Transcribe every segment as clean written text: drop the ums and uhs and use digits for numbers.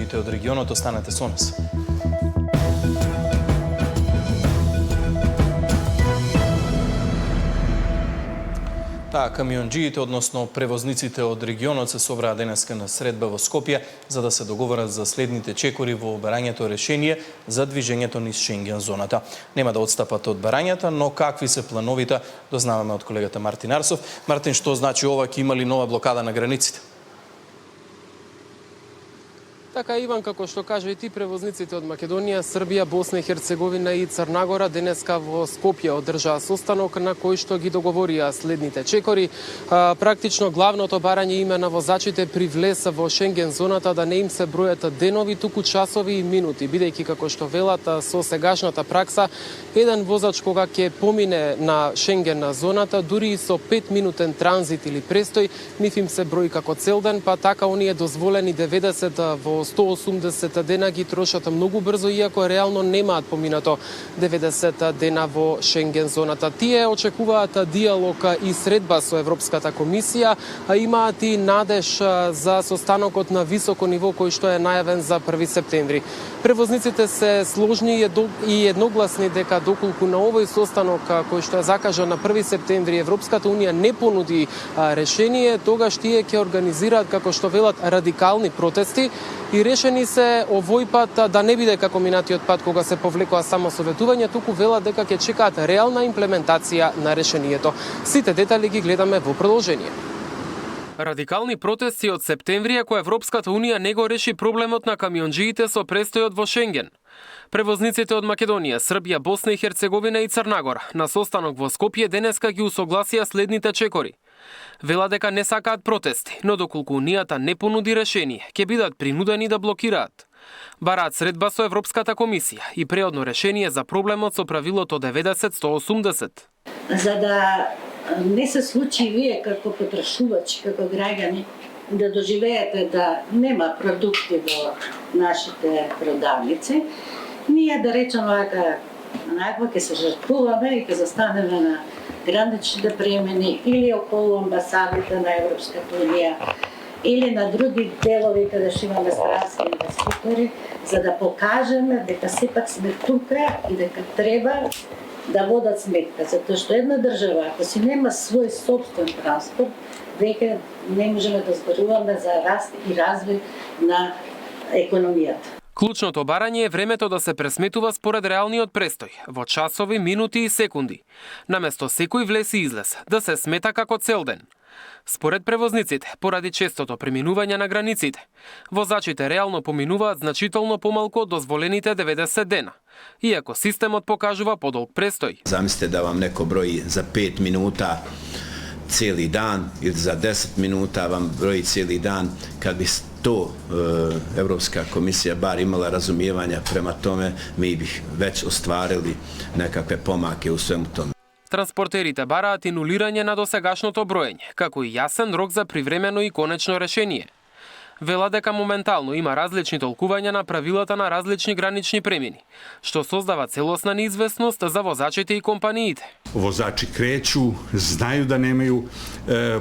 од регионот, останете со нас. Камионџиите, односно превозниците од регионот, се собраа денеска на средба во Скопје за да се договорат за следните чекори во барањето решение за движењето низ Шенген зоната. Нема да отстапат од барањата, но какви се плановите, дознаваме од колегата Мартин Арсов. Мартин, што значи ова, ќе има ли нова блокада на границите? Така, Иван, како што кажа и ти, превозниците од Македонија, Србија, Босна и Херцеговина и Црнагора денеска во Скопје одржаа состанок на кој што ги договорија следните чекори. Практично главното барање име на возачите при влез во Шенген зоната да не им се бројат денови, туку часови и минути, бидејќи како што велат со сегашната пракса, еден возач кога ќе помине на Шенген зоната, дури и со 5-минутен транзит или престој, нив им се брои како цел ден, па така оние дозволени 90 во 180 дена ги трошат многу брзо, иако реално немаат поминато 90 дена во Шенген зоната. Тие очекуваат диалог и средба со Европската комисија, а имаат и надеж за состанокот на високо ниво кој што е најавен за 1 септември. Превозниците се сложни и едногласни дека доколку на овој состанок кој што е закажан на 1 септември Европската унија не понуди решение, тогаш тие ќе организираат, како што велат, радикални протести и решени се овој пат да не биде како минатиот пат кога се повлекоа само советување, туку велат дека ќе чекаат реална имплементација на решението. Сите детали ги гледаме во продолжение. Радикални протести од септември ако Европската унија не го реши проблемот на камионџиите со престојот во Шенген. Превозниците од Македонија, Србија, Босна и Херцеговина и Црнагора на состанок во Скопје денеска ги усогласија следните чекори. Вела дека не сакаат протести, но доколку унијата не понуди решение, ќе бидат принудени да блокираат. Бараат средба со Европската комисија и преодно решение за проблемот со правилото 90-180. За да не се случи вие како потрошувачи, како граѓани, да доживеете да нема продукти во нашите продавници, ние да речеме онака ќе се жртвуваме и ќе застанеме на граничните премини или околу амбасадите на Европската унија или на други делови каде што имаме странски инвеститори, за да покажеме дека сепак сме тука и дека треба да водат сметка, затоа што една држава, ако си нема свој собствен транспорт, веќе не можеме да зборуваме за раст и развој на економијата. Клучното барање е времето да се пресметува според реалниот престој, во часови, минути и секунди. Наместо секој влез и излез, да се смета како цел ден. Според превозниците, поради честото преминување на границите, возачите реално поминуваат значително помалку од дозволените 90 дена, иако системот покажува подолг престој. Замислите да вам неко брои за 5 минута цели дан или за 10 минута вам брои цели дан, kad bi to Evropska komisija bar imala razumijevanja prema tome, mi bih već ostvarili nekakve pomake u svemu tome. Транспортерите бараат инулирање на досегашното броење, како и јасен рок за привремено и конечно решение. Вела дека моментално има различни толкувања на правилата на различни гранични премини, што создава целосна неизвестност за возачите и компаниите. Vozači kreću, znaju da nemaju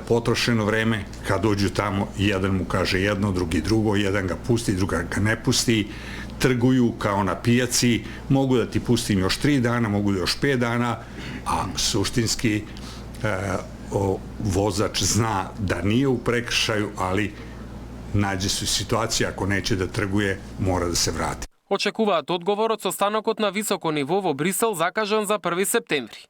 potrošeno vreme, kad dođu tamo jedan mu kaže jedno, drugi drugo, jedan ga pusti, druga ga ne pusti, trguju kao na pijaci, mogu da ti pustim još 3 dana, mogu da još 5 dana, a suštinski vozač zna da nije u prekršaju, ali nađe se situacija ako neće da trguje, mora da se vrati. Очекуваат одговор од состанокот на високо ниво во Брисел закажан за 1 септември.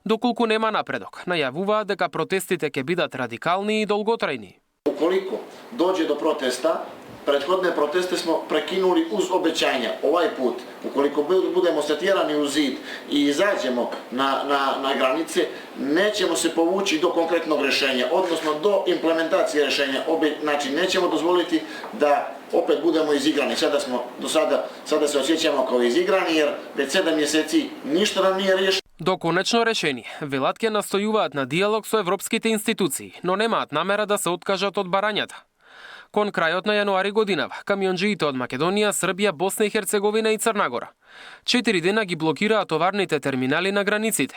Доколку нема напредок, најавуваат дека протестите ќе бидат радикални и долготрајни. Ukoliko dođe do protesta, prethodne proteste smo prekinuli uz obećanja. Ovaj put, ukoliko budemo satjerani u zid i izađemo na granice, nećemo se povući do konkretnog rešenja, odnosno do implementacije rešenja. Znači, nećemo dozvoliti da opet budemo izigrani. Sada se osjećamo kao izigrani, jer već 7 mjeseci ništa nam nije riješeno. До конечно решение, велат ќе настојуваат на диалог со европските институции, но немаат намера да се откажат од барањата. Кон крајот на јануари годинава, камионџиите од Македонија, Србија, Босна и Херцеговина и Црнагора 4 дена ги блокираа товарните терминали на границите.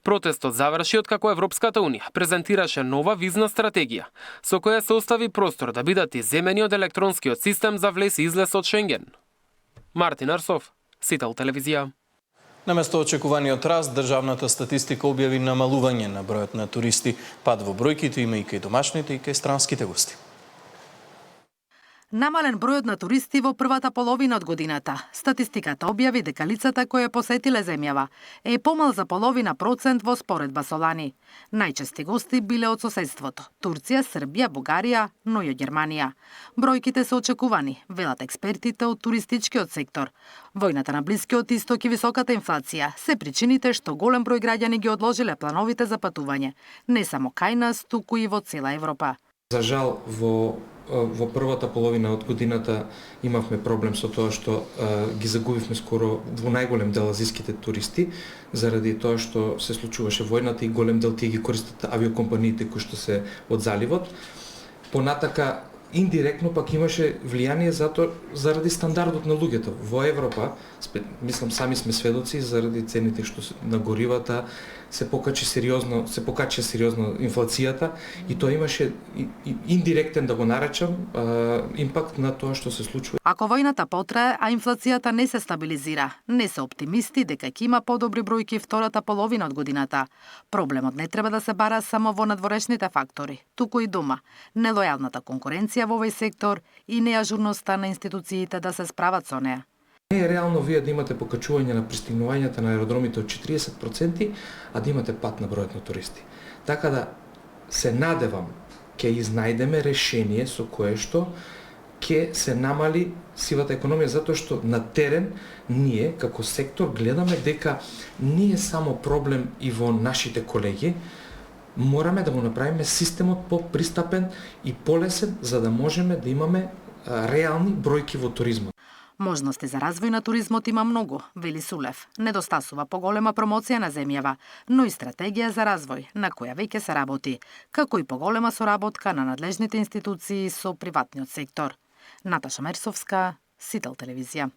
Протестот заврши откако Европската унија презентираше нова визна стратегија, со која се остави простор да бидат изземени од електронскиот систем за влез и излез од Шенген. Мартин Арсов, Сител телевизија. Наместо очекуваниот раст, државната статистика објави намалување на бројот на туристи, пад во бројките има и кај домашните и кај странските гости. Намален бројот на туристи во првата половина од годината. Статистиката објави дека лицата кои посетиле земјава е помал за половина процент во споредба со лани. Најчести гости биле од соседството – Турција, Србија, Бугарија, но и од Германија. Бројките се очекувани, велат експертите од туристичкиот сектор. Војната на Блискиот Исток и високата инфлација се причините што голем број граѓани ги одложиле плановите за патување, не само кај нас, туку и во цела Европа. За жал, во првата половина од годината имавме проблем со тоа што ги загубивме скоро во најголем дел азиските туристи, заради тоа што се случуваше војната и голем дел тие ги користат авиокомпаниите кои што се од заливот. Понатака, индиректно пак имаше влијание заради стандардот на луѓето. Во Европа, мислам сами сме сведоци, заради цените што на горивата, се покачи сериозно инфлацијата и тоа имаше индиректен, да го наречам, импакт на тоа што се случува. Ако војната потрае, а инфлацијата не се стабилизира, не се оптимисти дека ќе има подобри бројки втората половина од годината. Проблемот не треба да се бара само во надворешните фактори, туку и дома. Нелојалната конкуренција во овој сектор и неажурноста на институциите да се справат со неа. Не е реално вие да имате покачување на пристигнувањата на аеродромите од 40%, а да имате пат на бројот на туристи. Така да се надевам ќе изнајдеме решение со кое што ќе се намали сивата економија, затоа што на терен ние како сектор гледаме дека не е само проблем и во нашите колеги, мораме да го направиме системот попристапен и полесен за да можеме да имаме реални бројки во туризмот. Можности за развој на туризмот има многу, вели Сулев. Недостасува поголема промоција на земјава, но и стратегија за развој, на која веќе се работи, како и поголема соработка на надлежните институции со приватниот сектор. Наташа Мерсовска, Сител телевизија.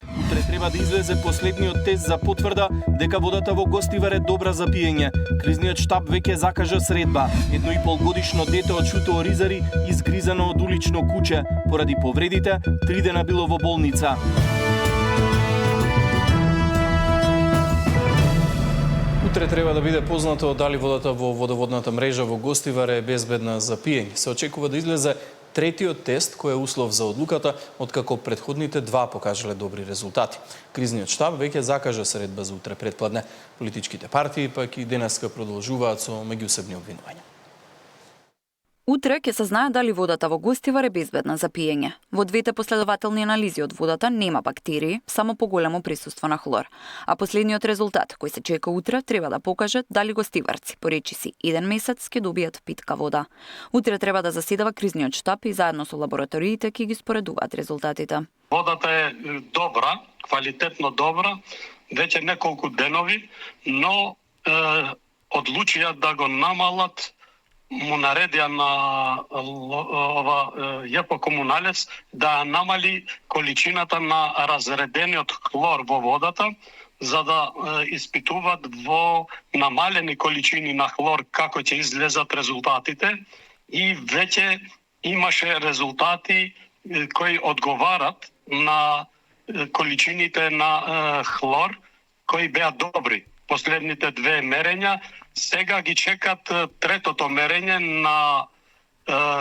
Утре треба да излезе последниот тест за потврда дека водата во Гостивар е добра за пиење. Кризниот штаб веќе закажа средба. 1,5-годишно дете од Шутово Ризари изгризано од улично куче. Поради повредите, 3 дена било во болница. Утре треба да биде познато дали водата во водоводната мрежа во Гостивар е безбедна за пиење. Се очекува да излезе третиот тест кој е услов за одлуката, откако претходните два покажале добри резултати. Кризниот штаб веќе закажа средба за утре претпладне. Политичките партии пак и денеска продолжуваат со меѓусебни обвинувања. Утре ќе се знае дали водата во Гостивар е безбедна за пиење. Во двете последователни анализи од водата нема бактерии, само поголемо присуство на хлор. А последниот резултат, кој се чека утре, треба да покаже дали гостиварци по речиси 1 месец ќе добијат питка вода. Утре треба да заседава кризниот штаб и заедно со лабораториите ќе ги споредуваат резултатите. Водата е добра, квалитетно добра, веќе неколку денови, но одлучија да го намалат, му наредија на ЈП Комуналец да намали количината на разредениот хлор во водата, за да испитуваат во намалени количини на хлор како ќе излезат резултатите, и веќе имаше резултати кои одговарат на количините на хлор кои беа добри. Последните две мерења, сега ги чекат третото мерење на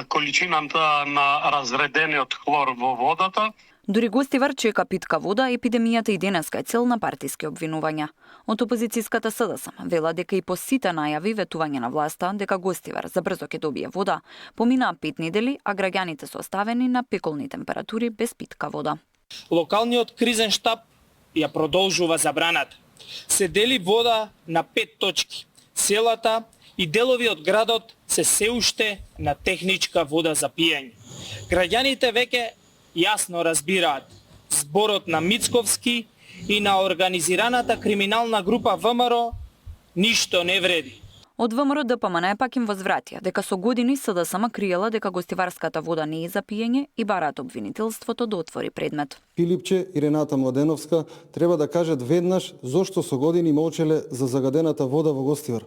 количината на разредениот хлор во водата. Дури Гостивар чека питка вода, епидемијата и денеска е цел на партиски обвинувања. Од опозицијската СДСМ вела дека и по сите најави ветување на власта дека Гостивар забрзо ќе добие вода, поминаа 5 недели, а граѓаните се оставени на пеколни температури без питка вода. Локалниот кризен штаб ја продолжува забраната. Се дели вода на 5 точки. Селата и делови од градот се уште на техничка вода за пиење. Граѓаните веќе јасно разбираат зборот на Мицковски и на организираната криминална група ВМРО ништо не вреди. Од ВМРО ДПМН пак им возвратија дека со години СДСМ криела дека гостиварската вода не е за пиење и бараат обвинителството да отвори предмет. Филипче и Рената Младеновска треба да кажат веднаш зошто со години молчеле за загадената вода во Гостивар.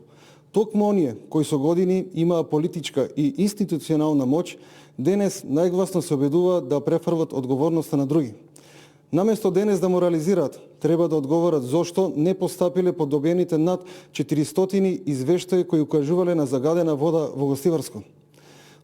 Токму оние кои со години имаа политичка и институционална моќ, денес најгласно се обидуваат да префрват одговорноста на други. Наместо денес да морализираат, треба да одговорат зошто не постапиле под добените над 400 извештаи кои укажувале на загадена вода во Гостиварско.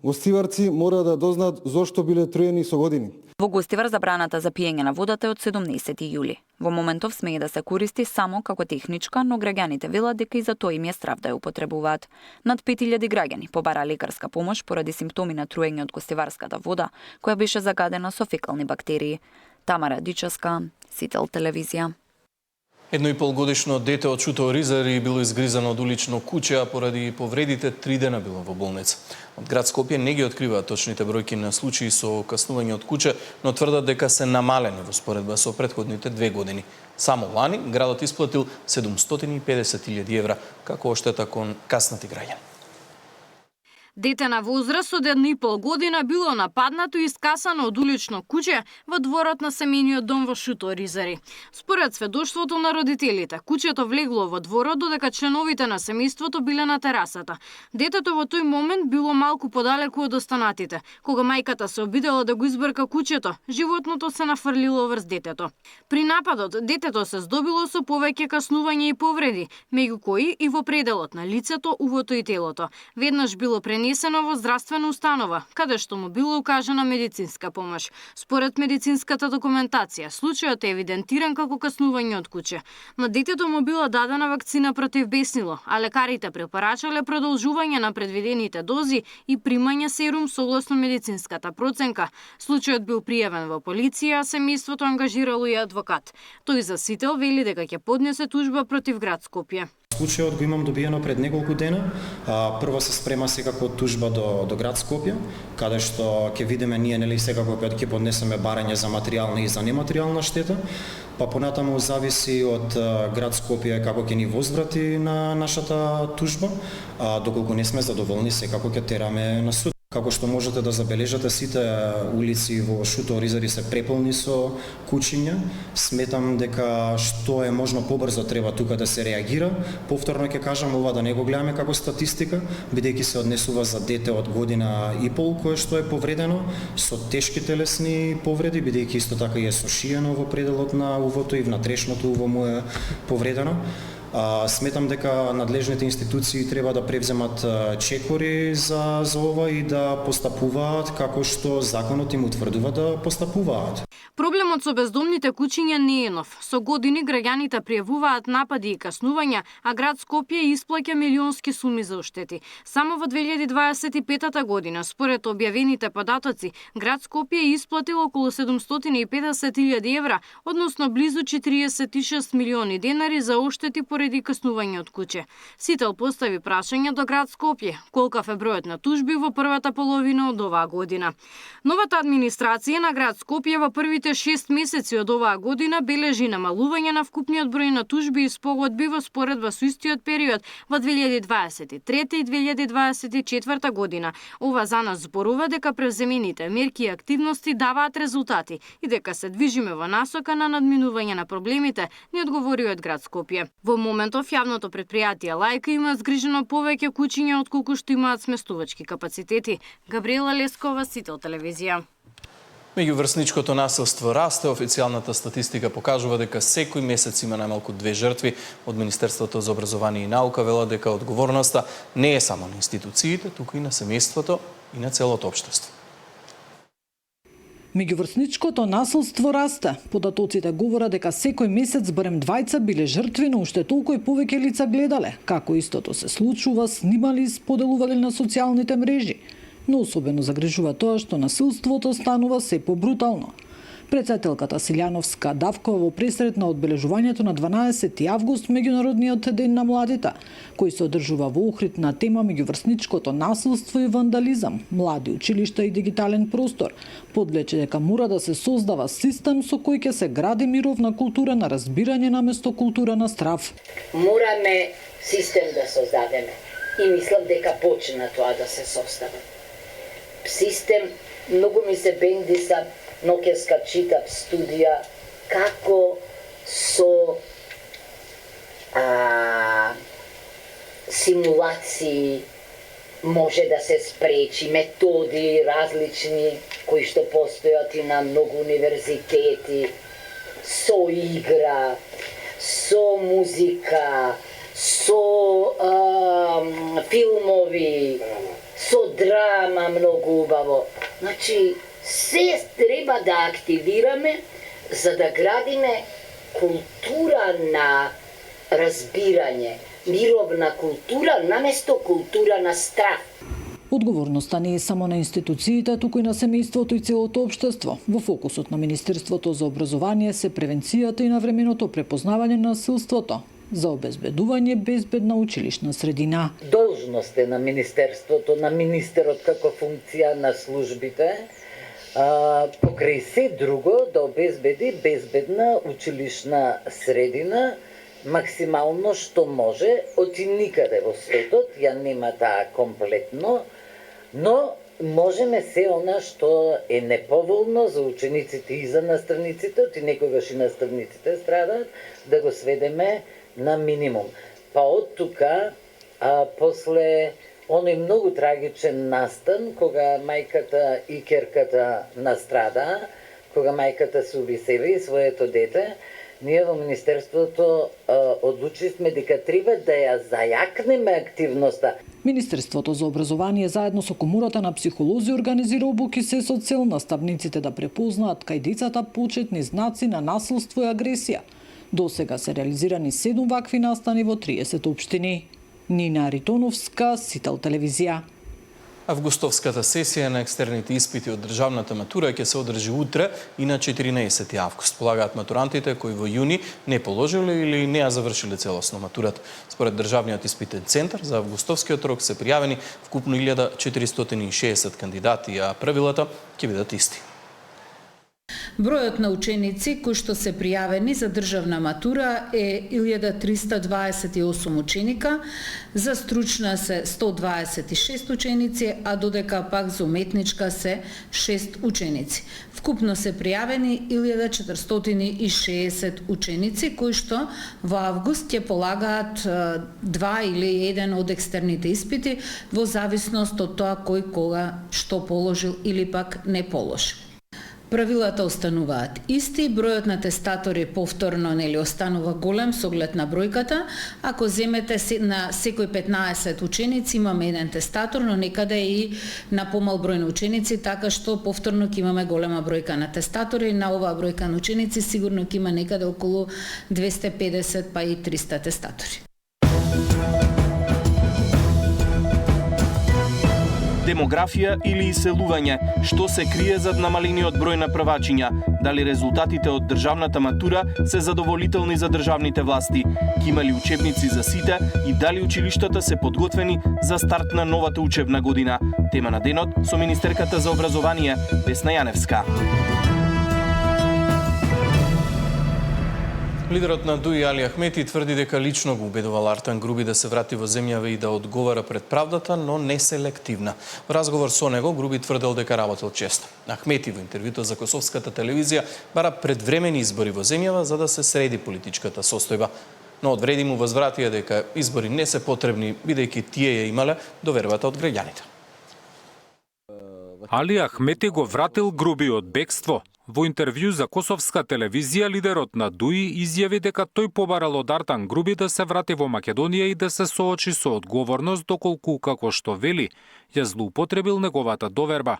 Гостиварци мора да дознаат зошто биле труени со години. Во Гостивар забраната за пиење на водата е од 17 јули. Во моментов смее да се користи само како техничка, но граѓаните велат дека и за тоа им е страв да ја употребуваат. Над 5000 граѓани побара лекарска помош поради симптоми на труење од гостиварската вода, која беше загадена со фекални бактерии. Тамара Дичевска, Сител телевизија. 1,5-годишно дете од Шутово Ризари било изгризано од улично куќе, а поради повредите 3 дена било во болница. Од град Скопје не ги откриваат точните бројки на случаи со каснување од куќе, но тврдат дека се намалени во споредба со претходните 2 години. Само лани градот исплатил 750.000 евра како оштета кон каснати граѓани. Дете на возраст од 1,5 година било нападнато и искасано од улично куќе во дворот на семејниот дом во Шутово Ризари. Според сведоштвото на родителите, куќето влегло во дворот додека членовите на семејството биле на терасата. Детето во тој момент било малку подалеку од останатите. Кога мајката се обидела да го избрка куќето, животното се нафрлило врз детето. При нападот, детето се здобило со повеќе каснувања и повреди, меѓу кои и во пределот на лицето, ухото и телото. Веднаш било пренесено во здравствена установа, каде што му било укажана медицинска помош. Според медицинската документација, случајот е евидентиран како каснување од куќе. На детето му била дадена вакцина против беснило, а лекарите препорачале продолжување на предвидените дози и примање серум согласно медицинската проценка. Случајот бил пријавен во полиција, а семејството ангажирало и адвокат. Тој за Сител вели дека ќе поднесе тужба против град Скопје. Случајот го имам добиено пред неколку дена. Прво се спрема секако тужба до град Скопје, каде што ќе видиме ние нели секако кога ќе поднесеме барање за материјална и за нематеријална штета, па понатаму зависи од град Скопје како ќе ни возврати на нашата тужба, доколку не сме задоволни секако ќе тераме на суд. Како што можете да забележате, сите улици во Шутово Ризари се преполни со кучиња. Сметам дека што е можно побрзо треба тука да се реагира. Повторно ќе кажам, ова да не го гледаме како статистика, бидејќи се однесува за дете од година и пол кое што е повредено со тешки телесни повреди, бидејќи исто така и е сошиено во пределот на увото и внатрешното уво му е повредено. Сметам дека надлежните институции треба да превземат чекори за ова и да постапуваат како што законот им утврдува да постапуваат. Проблемот со бездомните кучиња не е нов. Со години граѓаните пријавуваат напади и каснувања, а град Скопје исплаќа милионски суми за оштети. Само во 2025 година, според објавените податоци, град Скопје исплатил околу 750.000 евра, односно близу 46 милиони денари за оштети поради каснување од куќе. Сител постави прашање до град Скопје, колкав е бројот на тужби во првата половина од оваа година. Новата администрација на град Скопје во првите 6 месеци од оваа година бележи намалување на вкупниот број на тужби и спогодби во споредба со истиот период во 2023 и 2024 година. Ова за нас зборува дека преземените мерки и активности даваат резултати и дека се движиме во насока на надминување на проблемите, ни одговори од град Скопје. Во моментов јавното претпријатие Лајка има згрижено повеќе кучиња отколку што имаат сместувачки капацитети. Габриела Лескова, Сител телевизија. Меѓуврсничкото насилство расте. Официјалната статистика покажува дека секој месец има најмалку 2 жртви. Од Министерството за образование и наука велат дека одговорноста не е само на институциите, туку и на семејството и на целото општество. Меѓуврсничкото насилство расте. Податоците говорат дека секој месец барем двајца биле жртви, но уште толку и повеќе лица гледале. Како истото се случува, снимали и споделувале на социјалните мрежи. Но особено загрижува тоа што насилството станува се побрутално. Председателката Силјановска Давкова во пресрет на одбележувањето на 12 август, меѓународниот ден на младите, кој се одржува во Охрид на тема меѓуврсничкото насилство и вандализам, млади училишта и дигитален простор, подлече дека мора да се создава систем со кој ќе се гради мировна култура на разбирање наместо култура на страв. Мораме систем да создадеме. и мислам дека почна тоа да се состави. Систем, многу ми се бенди са, ноќеска читав студија, како со симулации може да се спречи, методи различни кои што постојат и на многу универзитети, со игра, со музика, со филмови, со драма многу убаво. Значи, се треба да активираме за да градиме култура на разбирање, мировна култура наместо култура на страх. Одговорноста не е само на институциите, туку и на семејството и целото општество. Во фокусот на Министерството за образование се превенцијата и навременото препознавање на насилството за обезбедување безбедна училишна средина. Должност е на Министерството, на министерот како функција на службите, покрај се друго да обезбеди безбедна училишна средина, максимално што може, оти никаде во светот, ја нема таа комплетно, но можеме се она што е неповолно за учениците и за наставниците, оти некогаш и наставниците страдаат, да го сведеме на минимум. Па од тука, после оној многу трагичен настан, кога мајката и керката настрада, кога мајката се убисели своето дете, ние во Министерството одлучивме дека треба да ја зајакнеме активноста. Министерството за образование заедно со Комората на психолози организира обуки се со цел наставниците да препознаат кај децата почетни знаци на насилство и агресија. До сега се реализирани 7 вакви настани во 30 општини. Нина Ритоновска, Сител телевизија. Августовската сесија на екстерните испити од државната матура ќе се одржи утре и на 14 август. Полагаат матурантите кои во јуни не положиле или не ја завршиле целосно матурата. Според Државниот испитен центар за августовскиот рок се пријавени вкупно 1460 кандидати, а правилата ќе бидат исти. Бројот на ученици кои што се пријавени за државна матура е 1328 ученика, за стручна се 126 ученици, а додека пак за уметничка се 6 ученици. Вкупно се пријавени 1460 ученици кои што во август ќе полагаат 2 или 1 од екстерните испити во зависност од тоа кој кога што положил или пак не положил. Правилата остануваат исти, бројот на тестатори повторно останува голем со оглед на бројката. Ако земете на секој 15 ученици имаме еден тестатор, но некаде и на помал број на ученици, така што повторно ќе имаме голема бројка на тестатори и на оваа бројка на ученици сигурно ќе има некаде околу 250 па и 300 тестатори. Демографија или иселување, што се крие зад намалениот број на првачиња, дали резултатите од државната матура се задоволителни за државните власти, ќе има ли учебници за сите и дали училиштата се подготвени за старт на новата учебна година. Тема на денот со министерката за образование Весна Јаневска. Лидерот на ДУИ Али Ахмети тврди дека лично го убедувал Артан Груби да се врати во земјава и да одговара пред правдата, но не селективна. Во разговор со него, Груби тврдел дека работел често. Ахмети во интервјуто за Косовската телевизија бара предвремени избори во земјава за да се среди политичката состојба. Но одвреди му возвратија дека избори не се потребни, бидејќи тие ја имале довербата од граѓаните. Али Ахмети го вратил Груби од бегство. Во интервју за Косовска телевизија, лидерот на ДУИ изјави дека тој побарал од Артан Груби да се врати во Македонија и да се соочи со одговорност доколку, како што вели, ја злоупотребил неговата доверба.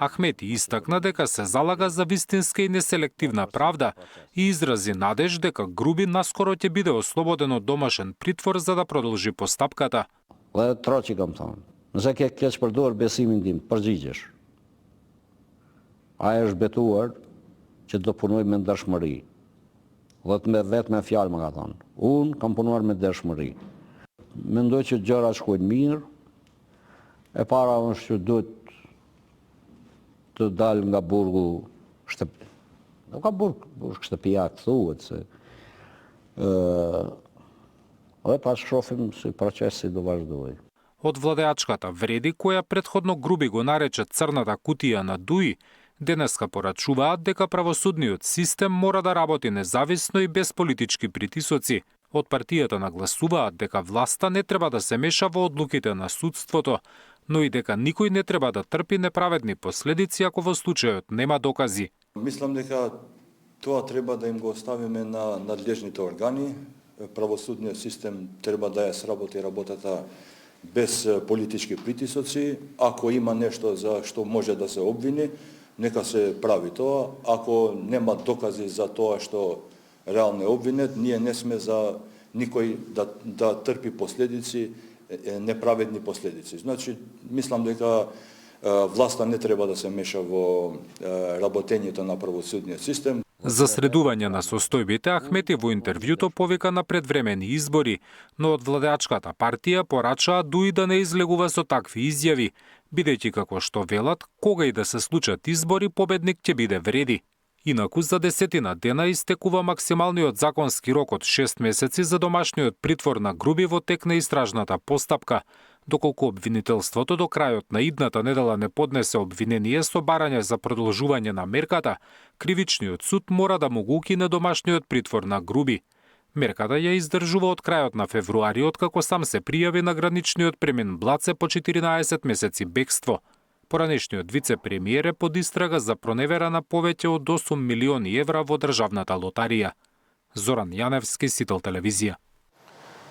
Ахмети истакна дека се залага за вистинска и неселективна правда и изрази надеж дека Груби наскоро ќе биде ослободен од домашен притвор за да продолжи постапката. Трочи kam thonë, nëse ke keq përdor besimin tim, përgjigjesh. Ai është betuar që do punoj me ndershmëri. Vetë me fjalë më ka thonë. Unë kam punuar me ndershmëri. Mendoj që gjërat shkojnë mirë. E para është që duhet të dal nga burgu shtëpi. Nuk ka burg shtëpia thuhet se dhe pas shohim si procesi do vazhdojë. Од владеачката вреди, која претходно Груби го нарече црната кутија на Дуи, денеска порачуваат дека правосудниот систем мора да работи независно и без политички притисоци. Од партијата нагласуваат дека власта не треба да се меша во одлуките на судството, но и дека никој не треба да трпи неправедни последици ако во случајот нема докази. Мислам дека тоа треба да им го оставиме на надлежните органи. Правосудниот систем треба да ја сработи работата без политички притисоци. Ако има нешто за што може да се обвини, нека се прави тоа. Ако нема докази за тоа што реално е обвинет, ние не сме за никој да трпи последици, неправедни последици. Значи, мислам дека власта не треба да се меша во работењето на правосудниот систем. За средување на состојбите, Ахмети во интервјуто повика на предвремени избори, но од владеачката партија порачаа Дуи да не излегува со такви изјави, бидејќи како што велат, кога и да се случат избори, победник ќе биде вреди. Инаку за 10 дена истекува максималниот законски рок од 6 месеци за домашниот притвор на Груби во тек на истражната постапка, доколку обвинителството до крајот на идната недела не поднесе обвинение со барање за продолжување на мерката, кривичниот суд мора да му го укине домашниот притвор на Груби. Мерката ја издржува од крајот на февруари, откако сам се пријави на граничниот премин Блаце по 14 месеци бегство. Поранешниот вице-премиер е под истрага за проневера на повеќе од 8 милиони евра во државната лотарија. Зоран Јаневски, Сител телевизија.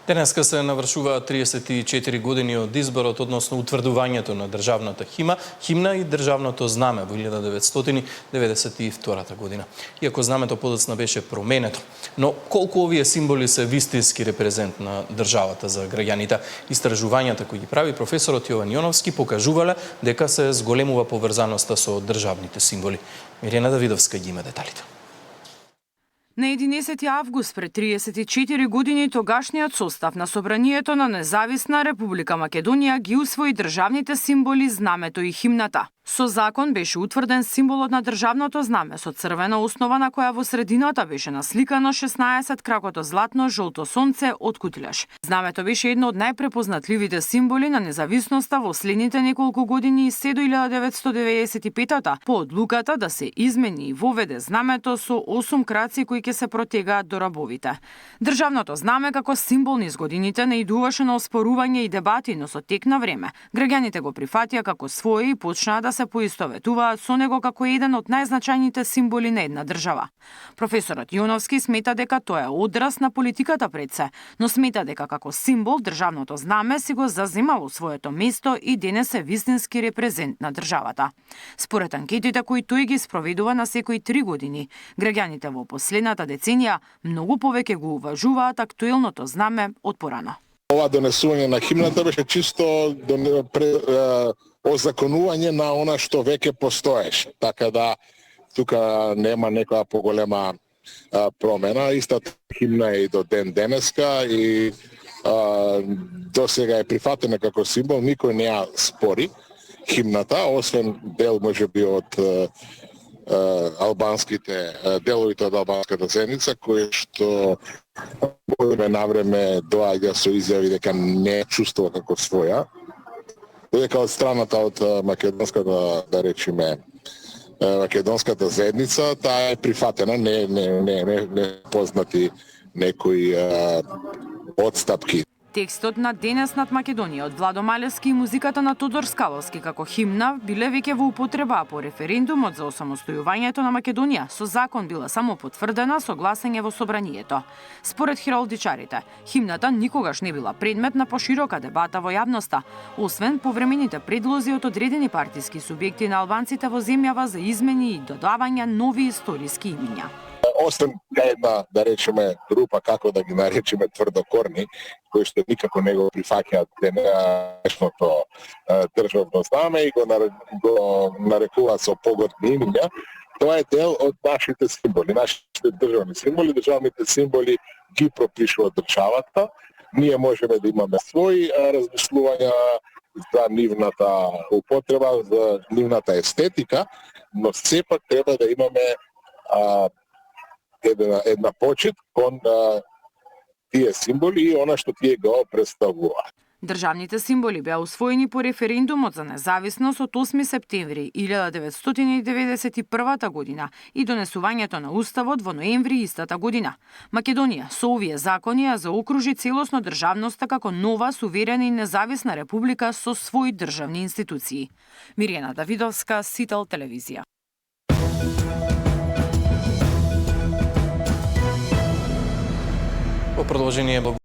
Денеска се навршуваат 34 години од изборот, односно утврдувањето на државната химна и државното знаме во 1992 година. Иако знамето подоцна беше променето. Но колку овие символи се вистински репрезент на државата за граѓаните? Истражувањата кои ги прави професорот Јован Јоновски покажувале дека се зголемува поврзаноста со државните символи. Мирена Давидовска ги има деталите. На 11 август пред 34 години тогашниот состав на Собранието на Независна Република Македонија ги усвои државните символи, знамето и химната. Со закон беше утврден символот на државното знаме со црвена основа на која во средината беше насликано 16 кракото златно жолто сонце од кутилеш. Знамето беше едно од најпрепознатливите символи на независноста во следните неколку години и се до 1995-та по одлуката да се измени и воведе знамето со 8 краци кои ќе се протегаат до рабовите. Државното знаме како символ низ годините наидуваше на оспорување и дебати, но со тек на време граѓаните го прифатија како свое и почнаа да се поистоветуваат со него како еден од најзначајните символи на една држава. Професорот Јоновски смета дека тоа е одраз на политиката пред се, но смета дека како символ државното знаме си го заземало своето место и денес е вистински репрезент на државата. Според анкетите кои тој ги спроведува на секои 3 години, граѓаните во последната деценија многу повеќе го уважуваат актуелното знаме од порано. Ова донесување на химната беше чисто озаконување на она што веќе постоеше. Така да тука нема некоја поголема промена. Истата химна е и до ден денеска и до сега е прифатена како символ, никој не ја спори химната, освен дел можеби од албанските деловите од албанската заедница кои што во време на време доаѓа со изјави дека не чувствува како своја. Додека од страната од македонската, да речеме, македонската заедница, таа е прифатена, не познати некои одстапки. Текстот на Денес над Македонија од Владо Малевски и музиката на Тодор Скаловски како химна биле веќе во употреба по референдумот за осамостојувањето на Македонија. Со закон била само потврдена со гласање во собранието. Според хералдичарите, химната никогаш не била предмет на поширока дебата во јавноста, освен повремените предлози од одредени партиски субјекти на албанците во земјава за измени и додавање нови историски имиња. Освен една, да речеме, група, како да ги наречеме, тврдокорни, кои што никако не го прифаќаат денешното државно знаме и го нарекуваат со поготни имиња, тоа е дел од нашите символи, нашите државни символи. Државните символи ги пропишува државата. Ние можеме да имаме своји размислувања за нивната употреба, за нивната естетика, но сепак треба да имаме една почит кон тие символи и она што тие го представуваат. Државните символи беа усвоени по референдумот за независност од 8 септември 1991 година и донесувањето на Уставот во ноември истата година. Македонија со овие закони ја заокружи целосно државноста како нова, суверена и независна република со своји државни институции. Мирјана Давидовска, Сител телевизија. Во продолжение